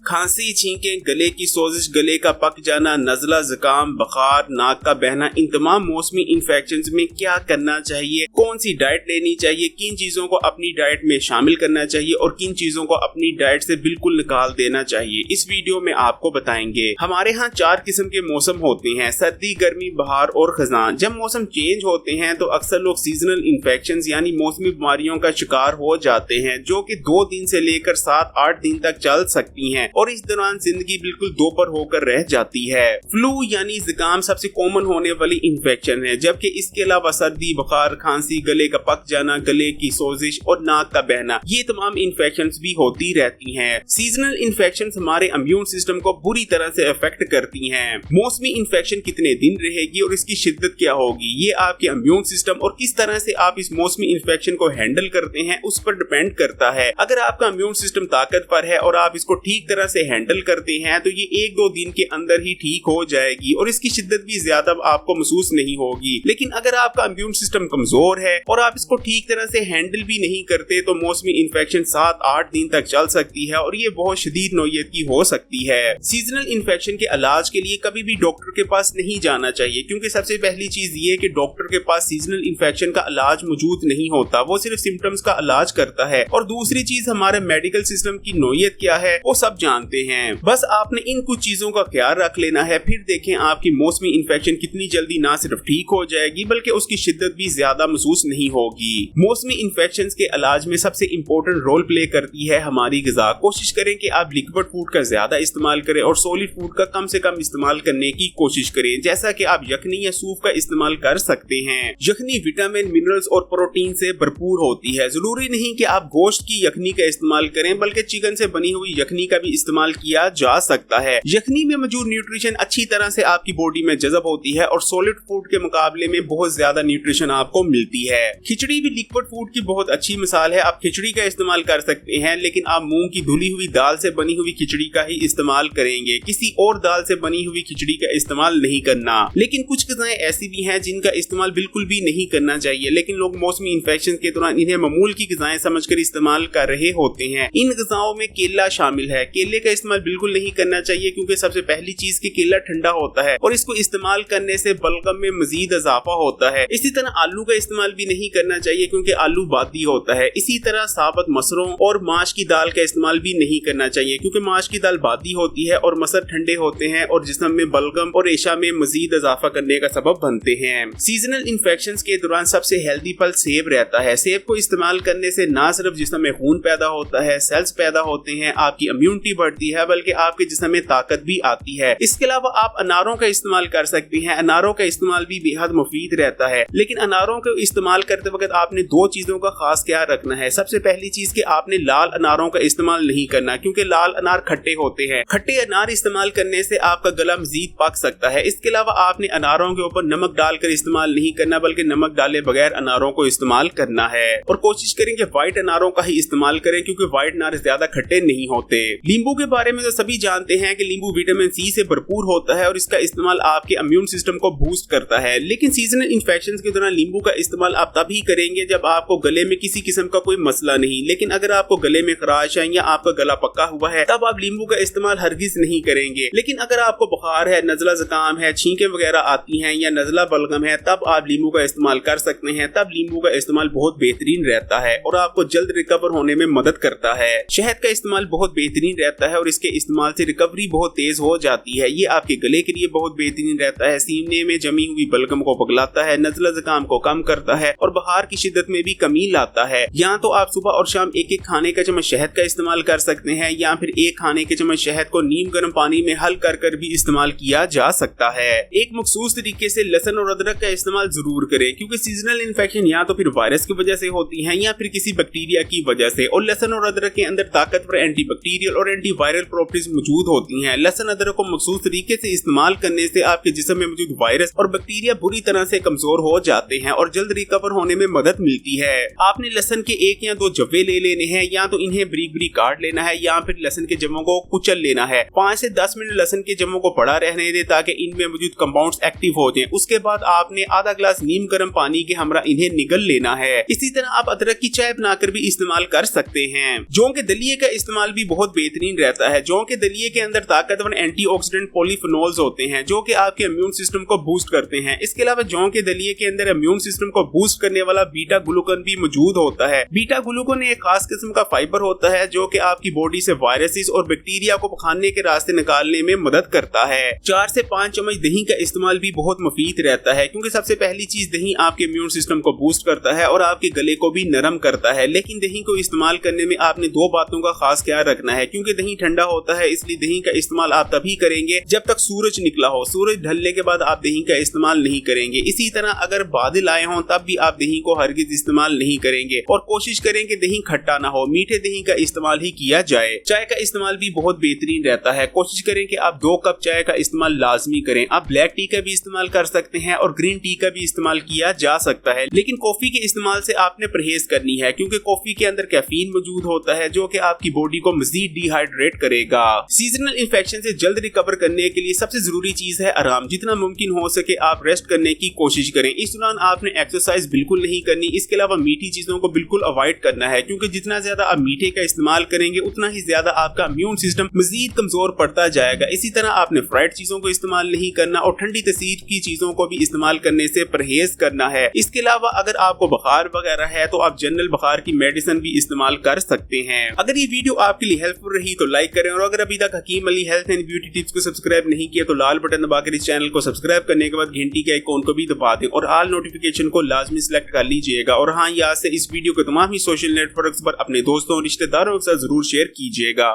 खांसी, छींकें, गले की सोजिश, गले का पक जाना, नज़ला, जुकाम, बुखार, नाक का बहना, इन तमाम मौसमी इन्फेक्शंस में क्या करना चाहिए, कौन सी डाइट लेनी चाहिए, किन चीजों को अपनी डाइट में शामिल करना चाहिए और किन चीजों को अपनी डाइट से बिल्कुल निकाल देना चाहिए, इस वीडियो में आपको बताएंगे। हमारे यहाँ 4 किस्म के मौसम होते हैं, सर्दी, गर्मी, बहार और खज़ां। जब मौसम चेंज होते हैं तो अक्सर लोग सीजनल इन्फेक्शंस यानी मौसमी बीमारियों का शिकार हो जाते हैं, जो कि 2 दिन से लेकर 7-8 दिन तक चल सकती हैं और इस दौरान जिंदगी बिल्कुल दोपहर होकर रह जाती है। फ्लू यानी जुकाम सबसे कॉमन होने वाली इन्फेक्शन है, जबकि इसके अलावा सर्दी, बुखार, खांसी, गले का पक जाना, गले की सोजिश और नाक का बहना, ये तमाम इन्फेक्शंस भी होती रहती हैं। सीजनल इन्फेक्शंस हमारे इम्यून सिस्टम को बुरी तरह से अफेक्ट करती हैं। मौसमी इन्फेक्शन कितने दिन रहेगी और इसकी शिद्दत क्या होगी, ये आपके इम्यून सिस्टम और किस तरह से आप इस मौसमी इन्फेक्शन को हैंडल करते हैं उस पर डिपेंड करता है। अगर आपका इम्यून सिस्टम ताकतवर है और आप इसको ठीक तरह से हैंडल करते हैं तो ये 1-2 दिन के अंदर ही ठीक हो जाएगी और इसकी शिद्दत भी ज्यादा आपको महसूस नहीं होगी। लेकिन अगर आपका इम्यून सिस्टम कमजोर है और आप इसको ठीक तरह से हैंडल भी नहीं करते तो मौसमी इन्फेक्शन 7-8 दिन तक चल सकती है और ये बहुत शदीद नौयत की हो सकती है। सीजनल इन्फेक्शन के इलाज के लिए कभी भी डॉक्टर के पास नहीं जाना चाहिए, क्योंकि सबसे पहली चीज ये है कि डॉक्टर के पास सीजनल इन्फेक्शन का इलाज मौजूद नहीं होता, वो सिर्फ सिम्टम्स का इलाज करता है। और दूसरी चीज, हमारे मेडिकल सिस्टम की नौयत क्या है वो सब जानते हैं। बस आपने इन कुछ चीजों का ख्याल रख लेना है, फिर देखें आपकी मौसमी इन्फेक्शन कितनी जल्दी ना सिर्फ ठीक हो जाएगी बल्कि उसकी शिद्दत भी ज्यादा महसूस नहीं होगी। मौसमी इन्फेक्शंस के इलाज में सबसे इम्पोर्टेंट रोल प्ले करती है हमारी ग़िज़ा। कोशिश करें कि आप लिक्विड फूड का ज्यादा इस्तेमाल करें और सॉलिड फूड का कम से कम इस्तेमाल करने की कोशिश करें, जैसा कि आप यखनी या सूप का इस्तेमाल कर सकते हैं। यखनी विटामिन, मिनरल्स और प्रोटीन से भरपूर होती है। जरूरी नहीं कि आप गोश्त की यखनी का इस्तेमाल करें, बल्कि चिकन से बनी हुई यखनी का भी इस्तेमाल किया जा सकता है। यखनी में मौजूद न्यूट्रिशन अच्छी तरह से आपकी बॉडी में जज़ब होती है और सॉलिड फूड के मुकाबले में बहुत ज्यादा न्यूट्रिशन आपको मिलती है। खिचड़ी भी लिक्विड फूड की बहुत अच्छी मिसाल है। आप खिचड़ी का इस्तेमाल कर सकते हैं, लेकिन आप मूंग की धुली हुई दाल से बनी हुई खिचड़ी का ही इस्तेमाल करेंगे, किसी और दाल से बनी हुई खिचड़ी का इस्तेमाल नहीं करना। लेकिन कुछ ग़िज़ाएं ऐसी भी हैं जिनका इस्तेमाल बिल्कुल भी नहीं करना चाहिए, लेकिन लोग मौसमी इन्फेक्शन के दौरान इन्हें मामूल की ग़िज़ाएं समझकर इस्तेमाल कर रहे होते हैं। इन ग़िज़ाओं में केला शामिल है। केले का इस्तेमाल बिल्कुल नहीं करना चाहिए, क्योंकि सबसे पहली चीज की केला ठंडा होता है और इसको इस्तेमाल करने से बलगम में मजीद इजाफा होता है। इसी तरह आलू का इस्तेमाल भी नहीं करना चाहिए, क्योंकि आलू बादी होता है। इसी तरह साबुत मसरों और माश की दाल का इस्तेमाल भी नहीं करना चाहिए, क्योंकि माश की दाल बादी होती है और मसर ठंडे होते हैं और जिस्म में बलगम और रेशा में मजीद इजाफा करने का सबब बनते हैं। सीजनल इन्फेक्शंस के दौरान सबसे हेल्दी फल सेब रहता है। सेब को इस्तेमाल करने से न सिर्फ जिस्म में खून पैदा होता है, सेल्स पैदा होते हैं, आपकी इम्यूनिटी बढ़ती है, बल्कि आपके जिस्म में ताकत भी आती है। इसके अलावा आप अनारों का इस्तेमाल कर सकती हैं। अनारों का इस्तेमाल भी बेहद मुफीद रहता है, लेकिन अनारों को इस्तेमाल करते वक्त आपने 2 चीजों का खास ख्याल रखना है। सबसे पहली चीज कि आपने लाल अनारों का इस्तेमाल नहीं करना, क्योंकि लाल अनार खट्टे होते हैं। खट्टे अनार इस्तेमाल करने से आपका गला मजीद पक सकता है। इसके अलावा आपने अनारों के ऊपर नमक डालकर इस्तेमाल नहीं करना, बल्कि नमक डाले बगैर अनारों को इस्तेमाल करना है। और कोशिश करें कि व्हाइट अनारों का ही इस्तेमाल करें, क्योंकि व्हाइट अनार ज्यादा खट्टे नहीं होते। नींबू के बारे में तो सभी जानते हैं कि नींबू विटामिन सी से भरपूर होता है और इसका इस्तेमाल आपके इम्यून सिस्टम को बूस्ट करता है। लेकिन सीजनल इन्फेक्शंस के दौरान नींबू का इस्तेमाल आप तभी करेंगे जब आपको गले में किसी किस्म का कोई मसला नहीं। लेकिन अगर आपको गले में खराश है या आपका गला पक्का हुआ है, तब आप नींबू का इस्तेमाल हरगिज नहीं करेंगे। लेकिन अगर आपको बुखार है, नज़ला, जुकाम है, छींकें वगैरह आती हैं या नज़ला बलगम है, तब आप नींबू का इस्तेमाल कर सकते हैं। तब नींबू का इस्तेमाल बहुत बेहतरीन रहता है और आपको जल्द रिकवर होने में मदद करता है। शहद का इस्तेमाल बहुत बेहतरीन रहता है और इसके इस्तेमाल से रिकवरी बहुत तेज हो जाती है। ये आपके गले के लिए बहुत बेहतरीन रहता है। सीने में जमी हुई बलगम को पगलाता है, नज़ला जुकाम को कम करता है और बुखार की शिद्दत में भी कमी लाता है। या तो आप सुबह और शाम 1-1 खाने का चम्मच शहद का इस्तेमाल कर सकते हैं, या फिर 1 खाने के चम्मच शहद को नीम गर्म पानी में हल कर भी इस्तेमाल किया जा सकता है। एक मखसूस तरीके से लहसुन और अदरक का इस्तेमाल जरूर करें, क्योंकि सीजनल इन्फेक्शन या तो फिर वायरस की वजह से होती है या फिर किसी बैक्टीरिया की वजह से। और लहसुन और अदरक के अंदर ताकतवर एंटीबैक्टीरियल और एंटीवायरल प्रॉपर्टीज मौजूद होती हैं। लहसुन अदरक को मखसूस तरीके से इस्तेमाल करने से आपके जिस्म में मौजूद वायरस और बैक्टीरिया बुरी तरह से कमजोर हो जाते हैं और जल्द रिकवर होने में मदद मिलती है। आपने लहसुन के 1 या 2 जव्वे ले लेने हैं, या तो इन्हें बारीक बारीक काट लेना है या फिर लहसुन के जव्वों को कुचल लेना है। 5 से 10 मिनट लहसुन के जव्वों को पड़ा रहने दे ताकि इनमें मौजूद कंपाउंड्स एक्टिव हो जाएं। उसके बाद आपने आधा ग्लास नीम गर्म पानी के हमरा इन्हें निगल लेना है। इसी तरह आप अदरक की चाय बनाकर भी इस्तेमाल कर सकते हैं। जौ के दलिए का इस्तेमाल भी बहुत बेहतरीन बेहतरीन रहता है। जौ के दलिये के अंदर ताकतवर एंटीऑक्सीडेंट पॉलीफेनोल्स होते हैं जो कि आपके इम्यून सिस्टम को बूस्ट करते हैं। इसके अलावा जौ के दलिये के अंदर इम्यून सिस्टम को बूस्ट करने वाला बीटा ग्लूकन भी मौजूद होता है। बीटा ग्लूकन एक खास किस्म का फाइबर होता है जो कि आपकी बॉडी से वायरसेस और बैक्टीरिया को खाने के रास्ते निकालने में मदद करता है। 4 से 5 चम्मच दही का इस्तेमाल भी बहुत मुफीद रहता है, क्योंकि सबसे पहली चीज दही आपके इम्यून सिस्टम को बूस्ट करता है और आपके गले को भी नरम करता है। लेकिन दही को इस्तेमाल करने में आपने 2 बातों का खास ख्याल रखना है, क्योंकि दही ठंडा होता है, इसलिए दही का इस्तेमाल आप तभी करेंगे जब तक सूरज निकला हो। सूरज ढलने के बाद आप दही का इस्तेमाल नहीं करेंगे। इसी तरह अगर बादल आए हों तब भी आप दही को हरगिज इस्तेमाल नहीं करेंगे और कोशिश करें कि दही खट्टा ना हो, मीठे दही का इस्तेमाल ही किया जाए। चाय का इस्तेमाल भी बहुत बेहतरीन रहता है। कोशिश करें कि आप 2 कप चाय का इस्तेमाल लाजमी करें। आप ब्लैक टी का भी इस्तेमाल कर सकते हैं और ग्रीन टी का भी इस्तेमाल किया जा सकता है, लेकिन कॉफी के इस्तेमाल से आपने परहेज करनी है, क्योंकि कॉफी के अंदर कैफीन मौजूद होता है जो कि आपकी बॉडी को मजीद डिहाइड्रेट करेगा। सीजनल इन्फेक्शन से जल्द रिकवर करने के लिए सबसे जरूरी चीज है आराम। जितना मुमकिन हो सके आप रेस्ट करने की कोशिश करें। इस दौरान आपने एक्सरसाइज बिल्कुल नहीं करनी। इसके अलावा मीठी चीजों को बिल्कुल अवॉइड करना है, क्योंकि जितना ज्यादा आप मीठे का इस्तेमाल करेंगे उतना ही ज्यादा आपका इम्यून सिस्टम मजीद कमजोर पड़ता जाएगा। इसी तरह आपने फ्राइड चीजों को इस्तेमाल नहीं करना और ठंडी तसीर की चीजों को भी इस्तेमाल करने से परहेज करना है। इसके अलावा अगर आपको बुखार वगैरह है तो आप जनरल बुखार की मेडिसिन भी इस्तेमाल कर सकते हैं। अगर ये वीडियो आपके लिए हेल्पफुल रही तो लाइक करें, और अगर अभी तक Hakim Ali health and beauty tips को सब्सक्राइब नहीं किया तो लाल बटन दबाकर इस चैनल को सब्सक्राइब करने के बाद घंटी के आइकॉन को भी दबा दें और ऑल नोटिफिकेशन को लाजमी सिलेक्ट कर लीजिएगा। और हाँ, यहाँ से इस वीडियो को तमाम ही सोशल नेटवर्क्स पर अपने दोस्तों और रिश्तेदारों के साथ जरूर शेयर कीजिएगा।